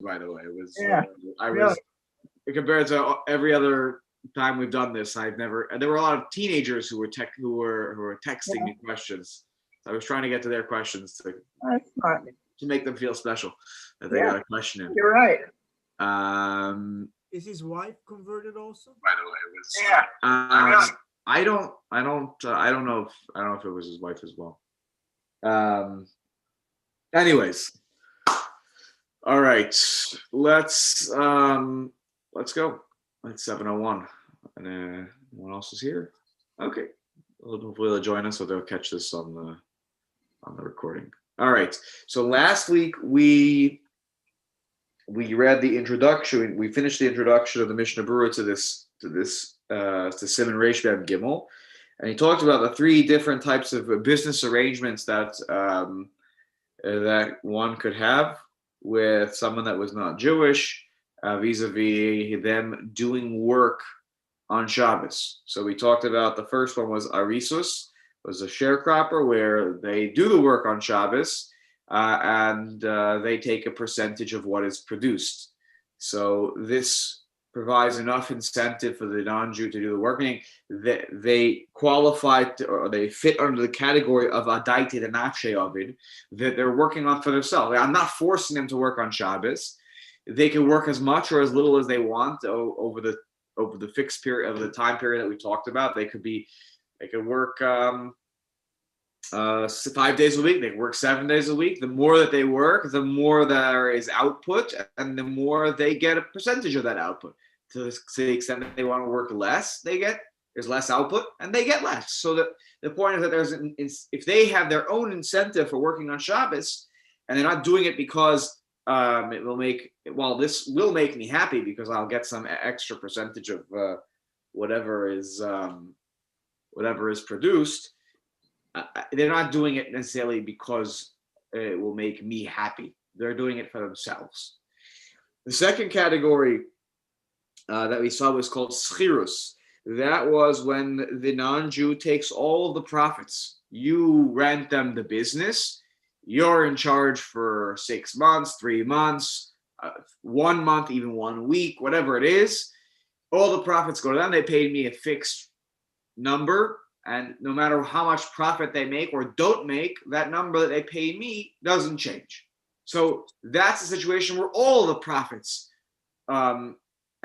by the way. It was Yeah, I really. was compared to every other time we've done this. I've never. There were a lot of teenagers who were texting Yeah, me questions. I was trying to get to their questions that's not. to make them feel special that they Yeah, got a question in. you're right. Um, Is his wife converted also? by the way, it was. Yeah, I don't know if it was his wife as well. Um, anyways, all right, let's go. It's 7:01, and no one else is here. Okay, well, hopefully they'll join us, so they'll catch this on the recording. All right. So last week we read the introduction. We finished the introduction of the Mishnah Berurah to Simon Reish Mem Gimel, and he talked about the three different types of business arrangements that one could have with someone that was not Jewish, vis-a-vis them doing work on Shabbos. So we talked about the first one was Arisus, was a sharecropper where they do the work on Shabbos and they take a percentage of what is produced. So this provides enough incentive for the non-Jew to do the work, meaning that they qualify or they fit under the category of adaiti the nafshe ovid, that they're working on for themselves. I'm not forcing them to work on Shabbos. They can work as much or as little as they want over the fixed period of the time period that we talked about. They could work 5 days a week. They work 7 days a week. The more that they work, the more there is output, and the more they get a percentage of that output. To the extent that they want to work less, there's less output, and they get less. So the point is that if they have their own incentive for working on Shabbos, and they're not doing it because this will make me happy because I'll get some extra percentage of whatever is produced. They're not doing it necessarily because it will make me happy. They're doing it for themselves. The second category that we saw was called schirus. That was when the non-Jew takes all of the profits. You rent them the business. You're in charge for 6 months, 3 months, 1 month, even 1 week, whatever it is. All the profits go to them. They paid me a fixed number. And no matter how much profit they make or don't make, that number that they pay me doesn't change. So that's a situation where all the profits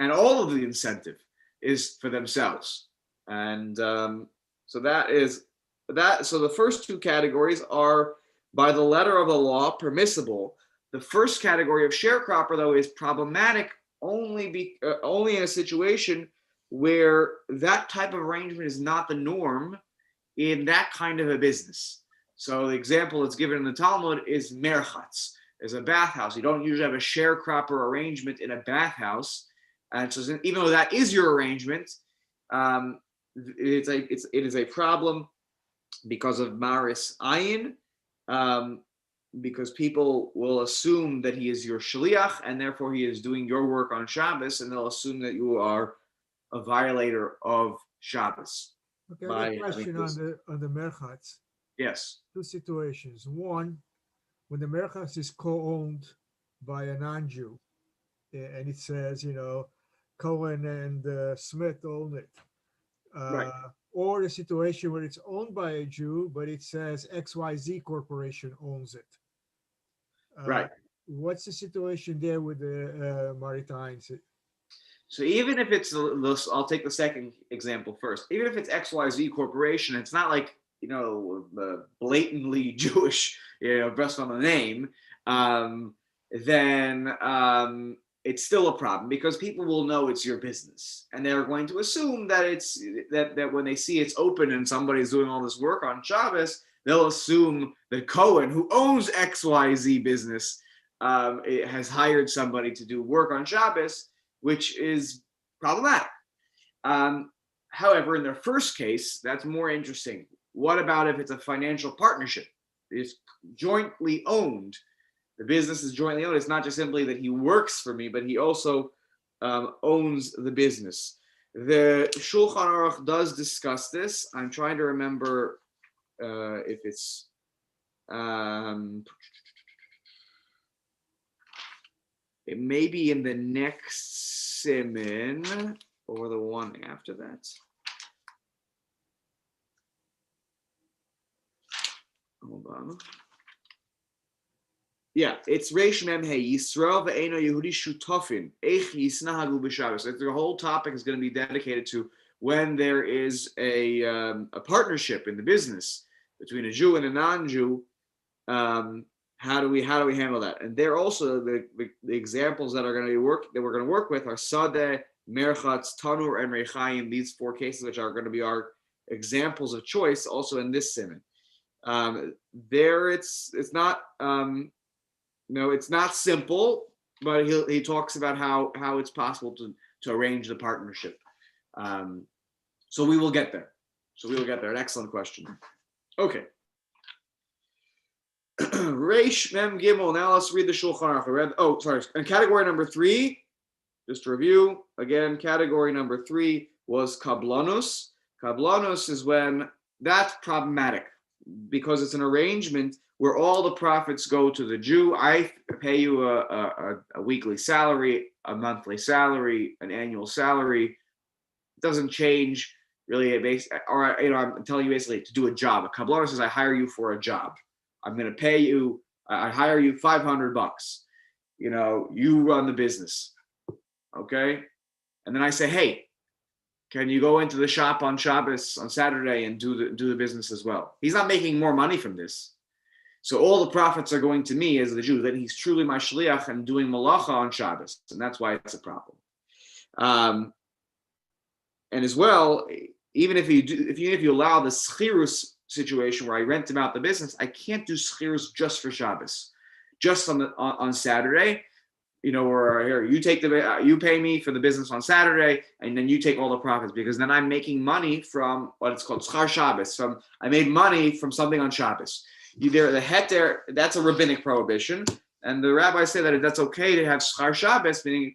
and all of the incentive is for themselves. And so that is that. So the first two categories are, by the letter of the law, permissible. The first category of sharecropper, though, is problematic only in a situation where that type of arrangement is not the norm in that kind of a business. So the example that's given in the Talmud is merchatz. There's a bathhouse. You don't usually have a sharecropper arrangement in a bathhouse. And so even though that is your arrangement, it is a problem because of maris ayin, because people will assume that he is your shliach and therefore he is doing your work on Shabbos, and they'll assume that you are a violator of Shabbos. Okay, I have a question on the merchatz. Yes. Two situations. One, when the merchatz is co-owned by a non-Jew, and it says, Cohen and Smith own it. Right. Or the situation where it's owned by a Jew, but it says XYZ Corporation owns it. Right. What's the situation there with the Maritimes? So even if it's, I'll take the second example first. Even if it's XYZ Corporation, it's not like, blatantly Jewish, based on the name, then it's still a problem because people will know it's your business, and they're going to assume that it's that when they see it's open and somebody's doing all this work on Shabbos, they'll assume that Cohen, who owns XYZ business, has hired somebody to do work on Shabbos, which is problematic. However, in their first case, that's more interesting. What about if it's a financial partnership? It's jointly owned. The business is jointly owned. It's not just simply that he works for me, but he also owns the business. The Shulchan Aruch does discuss this. I'm trying to remember if it's It may be in the next siman or the one after that. Hold on. Yeah, it's Reish Mem Hey Yisrael ve'eno Yehudi Shutofin Eich Yisnahagu b'Shabbos. The whole topic is going to be dedicated to when there is a partnership in the business between a Jew and a non-Jew. How do we handle that? And there also the examples that are going to be we're going to work with are Sadeh, Merchatz, Tanur, and Rechaim. These four cases, which are going to be our examples of choice, also in this siman. There, it's not it's not simple, but he talks about how it's possible to arrange the partnership. So we will get there. An excellent question. Okay. Reish Mem Gimel. Now let's read the Shulchan Aruch. And category number 3, just to review again. Category number 3 was kablanus. Kablanus is when that's problematic because it's an arrangement where all the profits go to the Jew. I pay you a weekly salary, a monthly salary, an annual salary. It doesn't change really. I'm telling you basically to do a job. A kablanus says I hire you for a job. I'm going to pay you. I hire you $500. You run the business, okay? And then I say, hey, can you go into the shop on Shabbos on Saturday and do the business as well? He's not making more money from this, so all the profits are going to me as the Jew. Then he's truly my shliach and doing malacha on Shabbos, and that's why it's a problem. And as well, even if you allow the schirus situation where I rent him out the business, I can't do schirus just for Shabbos, just on Saturday, or here you pay me for the business on Saturday, and then you take all the profits, because then I'm making money from what it's called schar Shabbos. I made money from something on Shabbos. The heter, that's a rabbinic prohibition, and the rabbis say that that's okay to have schar Shabbos, meaning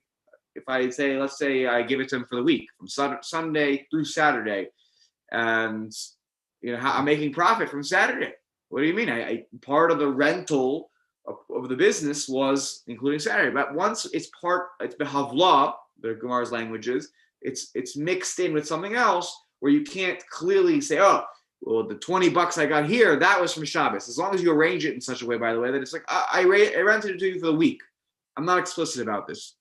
if I say, let's say I give it to him for the week from Sunday through Saturday, and I'm making profit from Saturday. What do you mean? I part of the rental of the business was including Saturday. But once it's behavla, the Gemara's languages, it's mixed in with something else where you can't clearly say, oh, well, the $20 I got here, that was from Shabbos. As long as you arrange it in such a way, by the way, that it's like, I rented it to you for the week. I'm not explicit about this.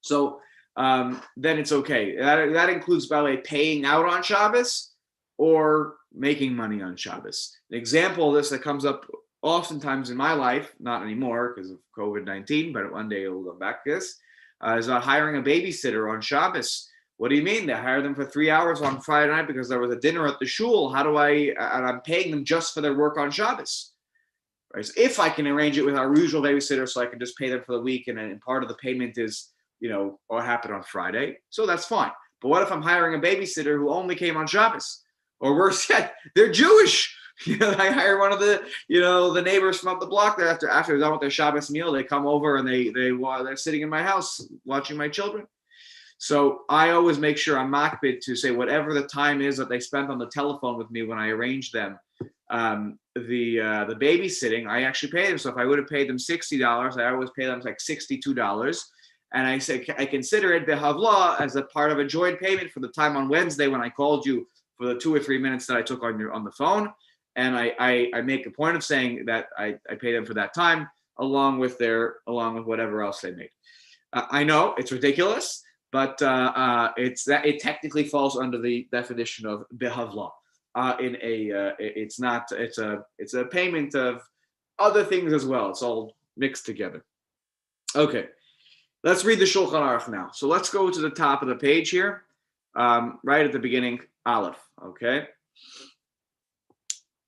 So then it's okay. That includes, by the way, paying out on Shabbos or making money on Shabbos. An example of this that comes up oftentimes in my life, not anymore because of COVID-19, but one day it'll go back to this, is hiring a babysitter on Shabbos. What do you mean? They hire them for 3 hours on Friday night because there was a dinner at the shul. And I'm paying them just for their work on Shabbos. Right? So if I can arrange it with our usual babysitter so I can just pay them for the week and part of the payment is, what happened on Friday, so that's fine. But what if I'm hiring a babysitter who only came on Shabbos? Or worse yet, they're Jewish. I hire one of the neighbors from up the block. That after they're done with their Shabbos meal, they come over and they're sitting in my house watching my children. So I always make sure I'm makbid to say whatever the time is that they spent on the telephone with me when I arrange them, the babysitting, I actually pay them. So if I would have paid them $60, I always pay them like $62. And I say I consider it behavla as a part of a joint payment for the time on Wednesday when I called you for the 2 or 3 minutes that I took on the phone. And I make a point of saying that I pay them for that time along with whatever else they made. I know it's ridiculous, but it technically falls under the definition of behavla. It's a payment of other things as well. It's all mixed together. Okay, let's read the Shulchan Aruch now. So let's go to the top of the page here, right at the beginning, Aleph. Okay.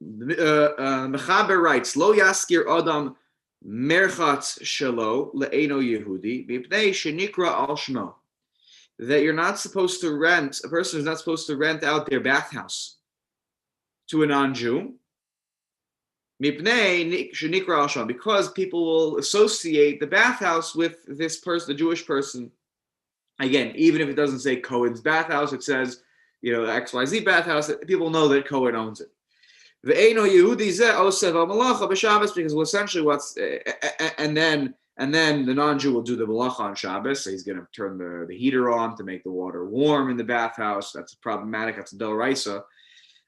Mechaber writes, Lo yaskir Adam merchatz shelo le'eno Yehudi mipnei shenikra al shmo. That you're not supposed to rent, a person is not supposed to rent out their bathhouse to a non-Jew. Mipnei shenikra al shmo, because people will associate the bathhouse with this person, the Jewish person. Again, even if it doesn't say Cohen's bathhouse, it says, the XYZ bathhouse, people know that Cohen owns it. Because essentially and then And then the non-Jew will do the malacha on Shabbos. So he's going to turn the heater on to make the water warm in the bathhouse. That's problematic. That's a doraisa.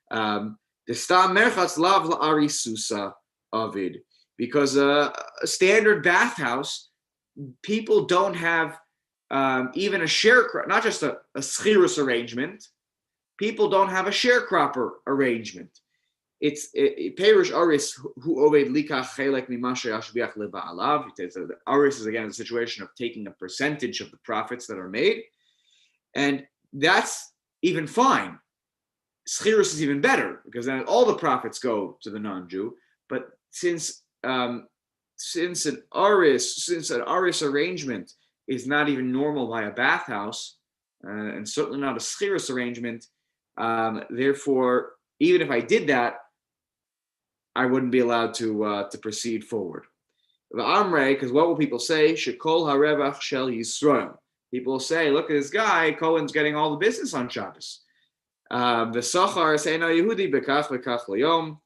The stam merchatz lav la'arisusa avid, because a standard bathhouse, people don't have even a sharecropper, not just a schirus arrangement. People don't have a sharecropper arrangement. It's Perish Aris who oved likach chelek mimashe ashbiach leba'alav. The Aris is again a situation of taking a percentage of the profits that are made, and that's even fine. Schirus is even better because then all the profits go to the non-Jew. But since an Aris arrangement is not even normal by a bathhouse, and certainly not a schirus arrangement, therefore, even if I did that, I wouldn't be allowed to proceed forward. The Amre, because what will people say? Shekol harevach shel Yisrael. People will say, look at this guy, Cohen's getting all the business on Shabbos. The Sachar say no Yehudi bekach leyom.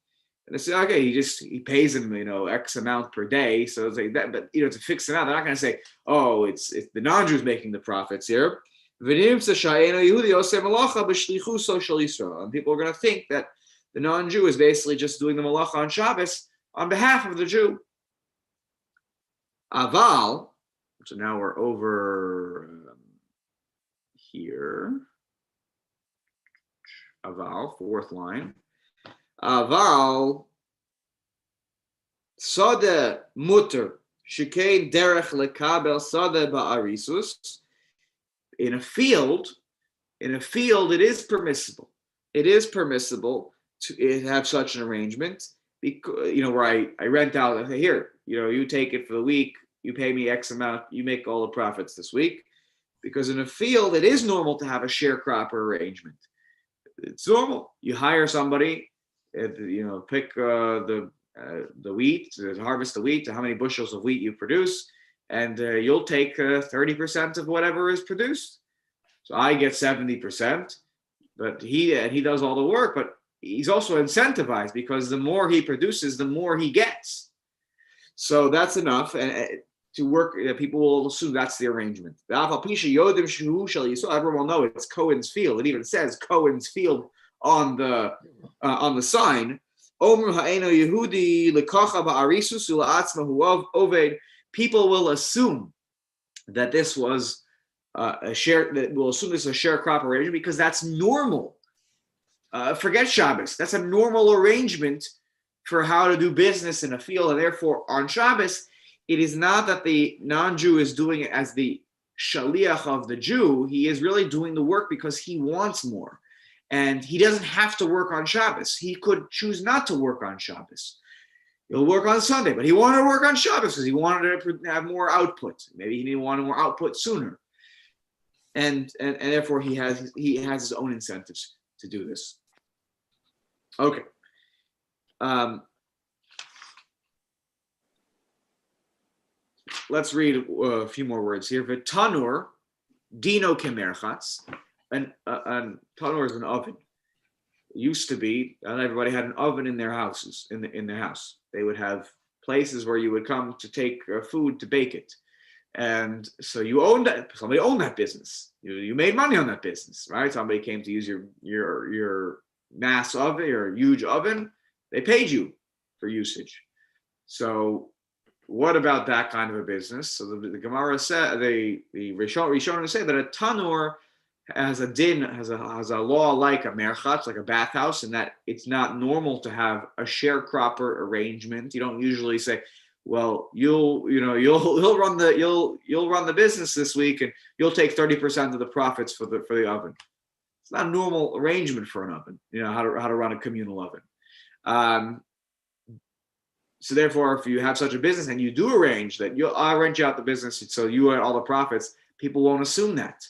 And they say, okay, he pays him, X amount per day. So it's like that, but it's a fixed amount. They're not going to say, oh, it's the non-Jews making the profits here. And people are going to think that the non-Jew is basically just doing the malacha on Shabbos on behalf of the Jew. Aval, so now we're over here. Aval, fourth line. Aval, Sada mutter, shikein derech lekabel sada ba'arisus. In a field, it is permissible. It is permissible to have such an arrangement, because, where I rent out, I say, here, you take it for the week, you pay me X amount, you make all the profits this week. Because in a field, it is normal to have a sharecropper arrangement. It's normal. You hire somebody, pick the wheat, harvest the wheat, to how many bushels of wheat you produce, and you'll take 30% of whatever is produced. So I get 70%, but he does all the work, but he's also incentivized because the more he produces, the more he gets. So that's enough, and to work, people will assume that's the arrangement. Everyone will know it's Cohen's field. It even says Cohen's field on the sign. People will assume that this was a share. That will assume this is a sharecropper arrangement because that's normal. Forget Shabbos. That's a normal arrangement for how to do business in a field, and therefore on Shabbos, it is not that the non-Jew is doing it as the shaliach of the Jew. He is really doing the work because he wants more. And he doesn't have to work on Shabbos. He could choose not to work on Shabbos. He'll work on Sunday, but he wanted to work on Shabbos because he wanted to have more output. Maybe he wanted more output sooner. And therefore he has his own incentives to do this. Okay. Let's read a few more words here. V'tanur, dino kemerchatz. And tanur is an oven. It used to be, not everybody had an oven in their houses, in their house. They would have places where you would come to take food to bake it. And so somebody owned that business. You made money on that business, right? Somebody came to use your mass oven, your huge oven. They paid you for usage. So what about that kind of a business? So the Gemara said, the Rishonim say that a tanur has a din, has a law like a merchatz, like a bathhouse, in that it's not normal to have a sharecropper arrangement. You don't usually say, well, you'll run the business this week and you'll take 30% of the profits for the oven. It's not a normal arrangement for an oven, how to run a communal oven. So therefore, if you have such a business and you do arrange that I'll rent you out the business so you earn all the profits, people won't assume that.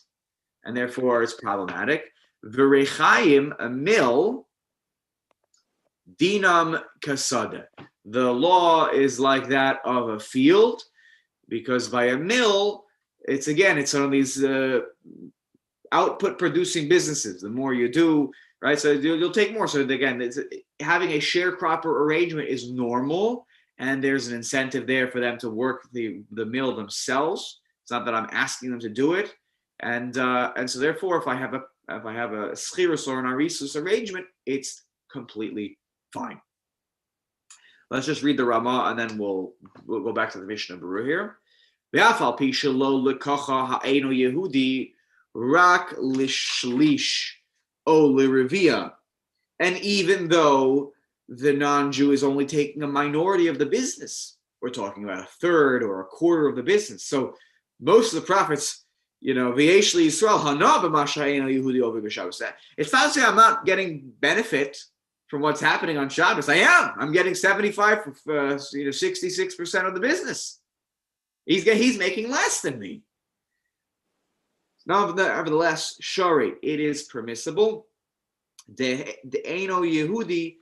And therefore it's problematic. V'rechayim, a mill, dinam kasada. The law is like that of a field, because by a mill, it's one of these output producing businesses. The more you do, right? So you'll take more. So again, having a sharecropper arrangement is normal, and there's an incentive there for them to work the mill themselves. It's not that I'm asking them to do it, and so therefore, if I have a schirus or an arisus arrangement, it's completely fine. Let's just read the Ramah, and then we'll go back to the Mishnah Berurah here. Ve'afal pi shelo lekacha ha'eno Yehudi rak lishlish o lirevia. And even though the non-Jew is only taking a minority of the business, we're talking about a third or a quarter of the business. So most of the prophets, v'yeshli Yisrael hana b'masha ha'eno Yehudi over b'Shabbos. It's not saying I'm not getting benefit from what's happening on Shabbos. I am. I'm getting 66% of the business. He's making less than me. Nevertheless, shari, it is permissible. The Eino Yehudi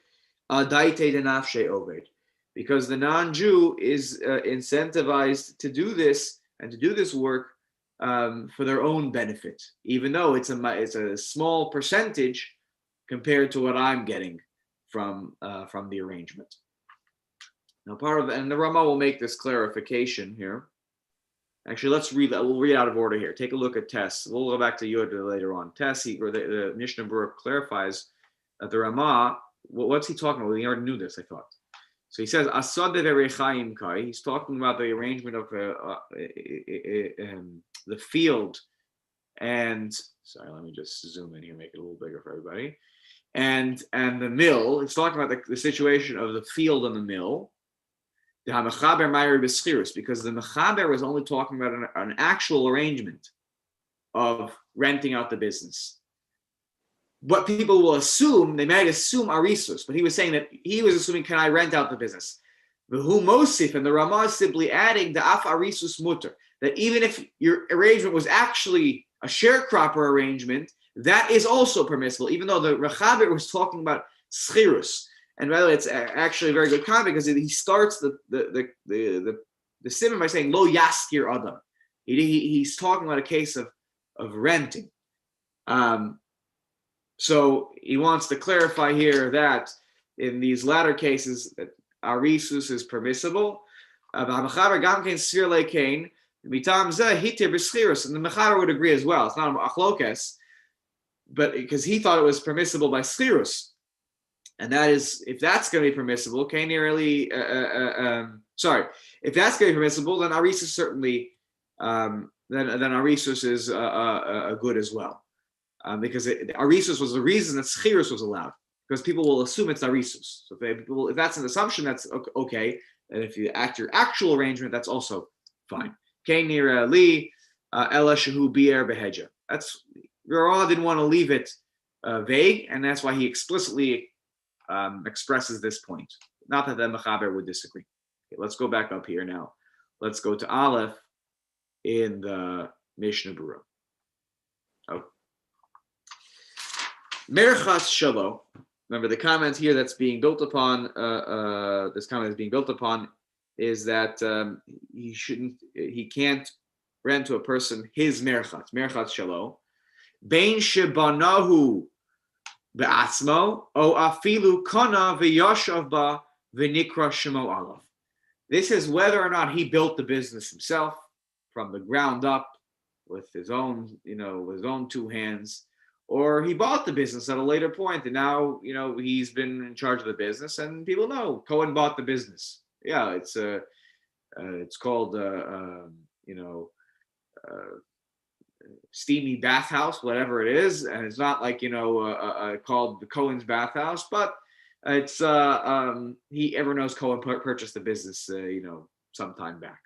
daite denafshe oved, because the non-Jew is incentivized to do this and to do this work for their own benefit, even though it's a small percentage compared to what I'm getting from the arrangement. Now, and the Rama will make this clarification here. Actually, let's read that. We'll read out of order here. Take a look at Tess. We'll go back to Yud later on. Tess, the Mishnah Berurah clarifies that the Rama, what's he talking about? We already knew this, I thought. So he says, Asad ve'rechaim kai. He's talking about the arrangement of the field and, sorry, let me just zoom in here, make it a little bigger for everybody. And the mill. It's talking about the situation of the field and the mill. The Mechaber Ma'ir b'Schirus, because the Mechaber was only talking about an actual arrangement of renting out the business. What people will assume, they might assume arisus, but he was saying that he was assuming, can I rent out the business? V'hu mosif, and the Ramah is simply adding the af arisus mutter, that even if your arrangement was actually a sharecropper arrangement, that is also permissible, even though the Mechaber was talking about Schirus. And by the way, it's actually a very good comment because he starts the simon by saying lo yaskir adam. He's talking about a case of renting. So he wants to clarify here that in these latter cases, that arisus is permissible. And the Mechaber would agree as well. It's not a machlokes, but because he thought it was permissible by schirus. And that is, if that's going to be permissible, if that's going to be permissible, then arisus certainly, then arisus is good as well, because arisus was the reason that schirus was allowed, because people will assume it's arisus. So if that's an assumption, that's okay. And if you act your actual arrangement, that's also fine. Kainir li ela shehu bi'er beheja. That's Rama didn't want to leave it vague, and that's why he explicitly expresses this point. Not that the Mechaber would disagree. Okay, let's go back up here now. Let's go to Aleph in the Mishnah Berurah. Oh. Merchas Shalo. Remember the comment here that's being built upon. This comment is being built upon is that he can't rent to a person his merchat Shalo. Bein shebanahu be'atzmo o afilu kana v'yashav ba v'nikra shemo alav. This is whether or not he built the business himself from the ground up with his own, with his own two hands, or he bought the business at a later point and now, he's been in charge of the business and people know Cohen bought the business. Yeah, it's called steamy bathhouse, whatever it is, and it's not like called the Cohen's bathhouse, but it's he ever knows Cohen purchased the business some time back.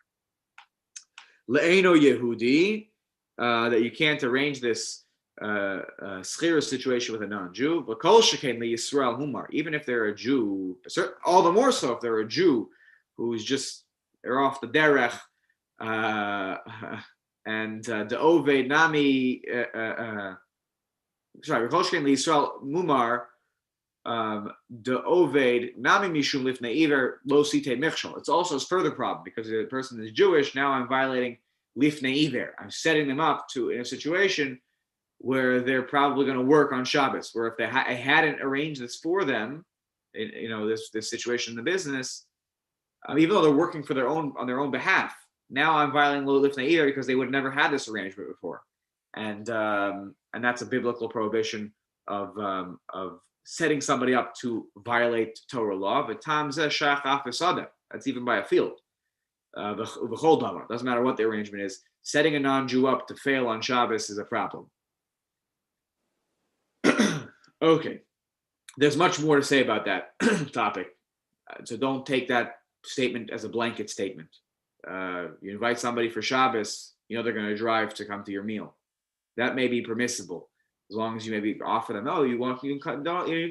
Le'eno Yehudi, that you can't arrange this schira situation with a non-Jew, but kol shekain leYisrael humar, even if they're a Jew, all the more so if they're a Jew who's they're off the derech, and the Oved Nami, sorry, Roshkin Yisrael Mumar, the Oved Nami Mishum Lifnei Iver Lo Site Michshol. It's also a further problem because the person is Jewish. Now I'm violating Lifnei Iver. I'm setting them up in a situation where they're probably going to work on Shabbos. Where if I hadn't arranged this for them, this situation in the business, even though they're working for on their own behalf. Now I'm violating lo lifnei iver because they would have never had this arrangement before, and that's a biblical prohibition of setting somebody up to violate Torah law. That's even by a field. The whole damar, doesn't matter what the arrangement is. Setting a non-Jew up to fail on Shabbos is a problem. Okay, there's much more to say about that topic, so don't take that statement as a blanket statement. You invite somebody for Shabbos, they're going to drive to come to your meal. That may be permissible as long as you maybe offer them. Oh, you can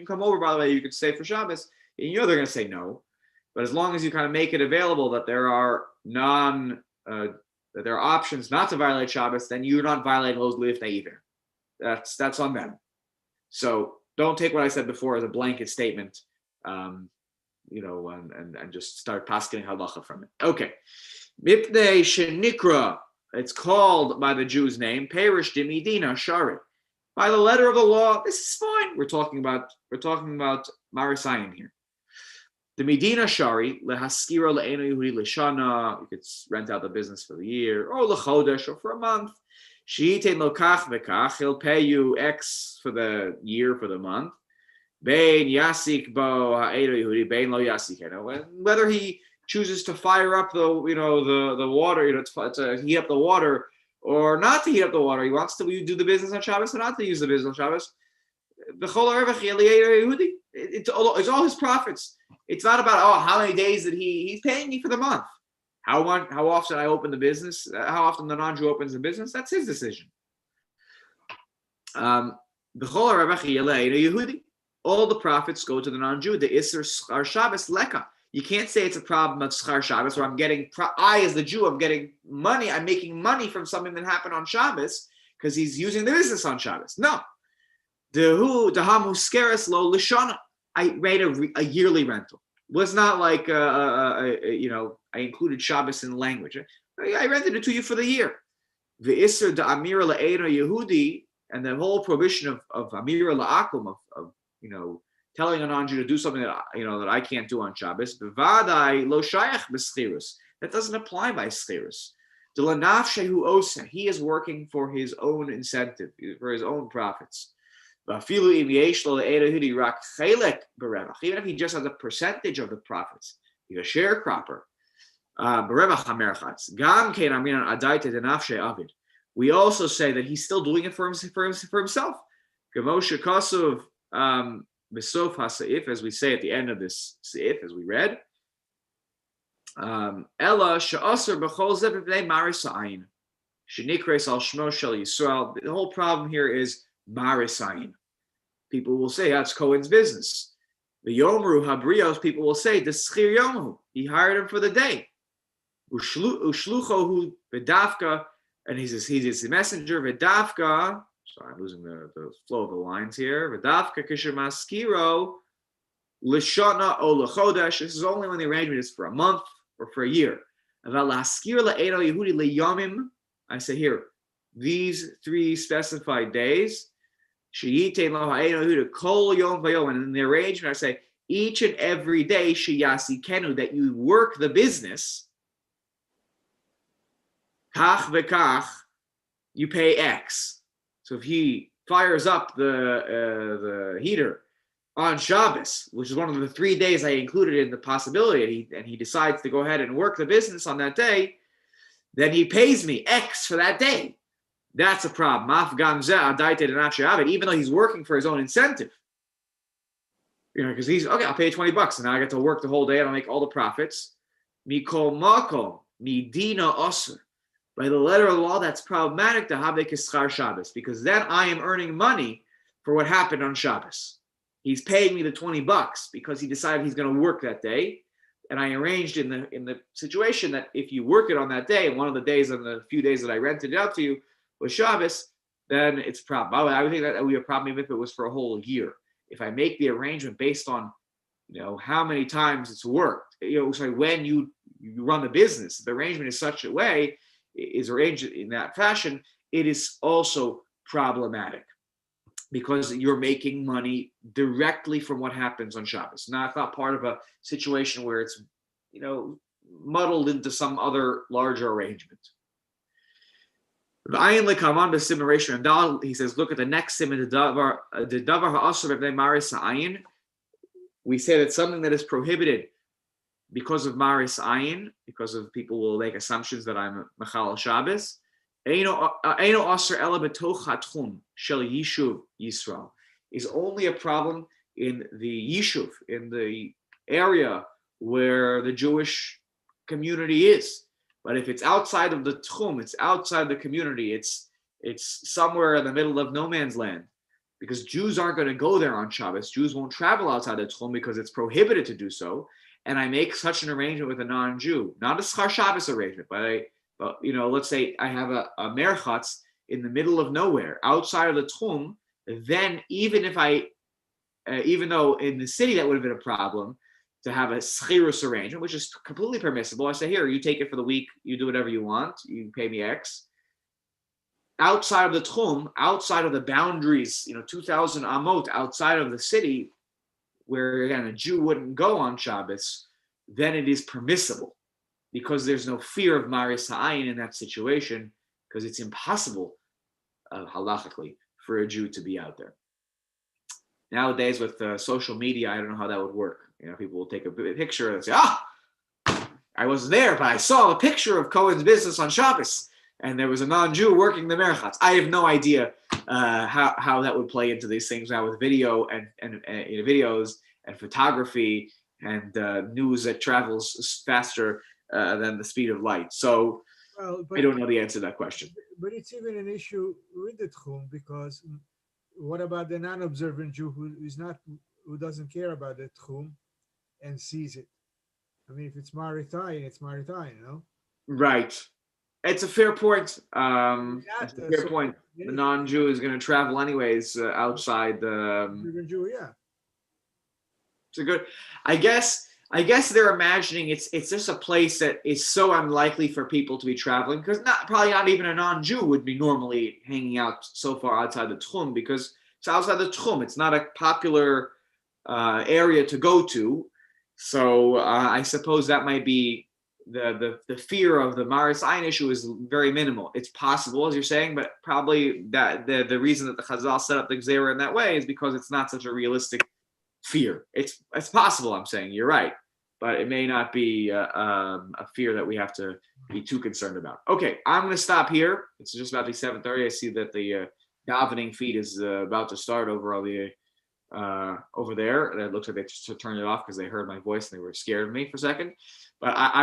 come over. By the way, you could stay for Shabbos. And they're going to say no. But as long as you kind of make it available that there are that there are options not to violate Shabbos, then you're not violating Lo Lifnei either. That's on them. So don't take what I said before as a blanket statement, and just start paskening halacha from it. Okay. Mipnei shenikra, it's called by the Jew's name, Perish Dimidina Shari. By the letter of the law, this is fine. We're talking about Marisayan here. The Medina Shari, lehaskira le'eno Yehudi leshana, you could rent out the business for the year, or lechodesh, or for a month. She'itein lo kach v'kach, he'll pay you X for the year, for the month. Bein yasik bo ha'eno Yehudi, bein lo yasik. Whether he chooses to fire up the water, to heat up the water, or not to heat up the water. He wants to do the business on Shabbos or not to use the business on Shabbos. It's all his profits. It's not about how many days that he's paying me for the month. How often I open the business, how often the non-Jew opens the business, that's his decision. All the profits go to the non-Jew. The Isser Schar Shabbos Leka. You can't say it's a problem of Schar Shabbos, where I as the Jew, I'm getting money, I'm making money from something that happened on Shabbos because he's using the business on Shabbos. No. I made a yearly rental. It was not like I included Shabbos in the language. I rented it to you for the year. The Isser da Amira La'era Yehudi, and the whole prohibition of Amira La'akum, of telling a non-Jew to do something that I can't do on Shabbos. B'vadai lo shayach b'schirus. That doesn't apply by schirus. Delanafshehu osa. He is working for his own incentive, for his own profits. Even if he just has a percentage of the profits, he's a sharecropper. We also say that he's still doing it for himself. Besof haSeif, as we say at the end of this Seif, as we read, Ella she'aser b'chol zeh b'nei marisayin shenikres al shmo shel Yisrael. The whole problem here is marisayin. People will say that's Cohen's business. The Yomru Habrios, people will say the Schir Yomu. He hired him for the day. Ushluchohu v'dafka, and he's his messenger v'dafka. Sorry, I'm losing the flow of the lines here. V'dafka kishemaskiro lishana o lechodesh. This is only when the arrangement is for a month or for a year. Avalaskir le'eno Yehudi leyomim. I say here, these 3 specified days. She'itein lo ha'eno Yehuda kol yom v'yom. And in the arrangement, I say each and every day sheyasikenu, that you work the business. Kach v'kach, you pay X. So if he fires up the heater on Shabbos, which is one of the 3 days I included in the possibility, and he decides to go ahead and work the business on that day, then he pays me X for that day. That's a problem. Even though he's working for his own incentive. Because he's, okay, I'll pay you $20, and now I get to work the whole day, and I'll make all the profits. Mikol makom, midina osir. By the letter of the law, that's problematic to have a kischar Shabbos, because then I am earning money for what happened on Shabbos. He's paying me the $20 because he decided he's going to work that day, and I arranged in the situation that if you work it on that day, and one of the days and the few days that I rented it out to you was Shabbos, then it's a problem. I would think that would be a problem even if it was for a whole year. If I make the arrangement based on, how many times it's worked, when you run the business, the arrangement is such a way, is arranged in that fashion, it is also problematic because you're making money directly from what happens on Shabbos. Now, it's not part of a situation where it's, muddled into some other larger arrangement. He says, look at the next simon, the davar ha'asur b'nei maris ha'ayin. We say that something that is prohibited because of maris ayin, because of people will make assumptions that I'm mechal Shabbos, eino asur ela b'toch hatchum shel yishuv Yisrael, is only a problem in the yishuv, in the area where the Jewish community is. But if it's outside of the tchum, it's outside the community, it's somewhere in the middle of no man's land, because Jews aren't going to go there on Shabbos. Jews won't travel outside the tchum because it's prohibited to do so. And I make such an arrangement with a non-Jew, not a schar Shabbos arrangement, but let's say I have a merchatz in the middle of nowhere, outside of the tchum. Then even though in the city that would have been a problem, to have a schirus arrangement, which is completely permissible. I say, here, you take it for the week, you do whatever you want, you pay me X. Outside of the tchum, outside of the boundaries, 2,000 amot outside of the city, where again a Jew wouldn't go on Shabbos, then it is permissible, because there's no fear of maris ha'ayin in that situation, because it's impossible halachically for a Jew to be out there. Nowadays with social media, I don't know how that would work. People will take a picture and say, I wasn't there, but I saw a picture of Cohen's business on Shabbos, and there was a non-Jew working the merchatz. I have no idea how that would play into these things now with video and videos and photography and news that travels faster than the speed of light. So I don't know the answer to that question. But it's even an issue with the tchum, because what about the non-observant Jew who doesn't care about the tchum and sees it? I mean, if it's maritayin, it's maritayin, Right. It's a fair point. It's a fair point. The non-Jew is going to travel anyways outside the Jew. Yeah. It's a good. I guess they're imagining it's just a place that is so unlikely for people to be traveling, because probably not even a non-Jew would be normally hanging out so far outside the tchum, because it's outside the tchum. It's not a popular area to go to. So I suppose that might be the fear of the maris ayin issue is very minimal. It's possible, as you're saying, but probably that the reason that the Chazal set up the Gzera in that way is because it's not such a realistic fear. It's possible, I'm saying, you're right, but it may not be a fear that we have to be too concerned about. Okay, I'm going to stop here. It's just about the 7:30. I see that the davening feed is about to start over there, and it looks like they just turned it off because they heard my voice and they were scared of me for a second. But I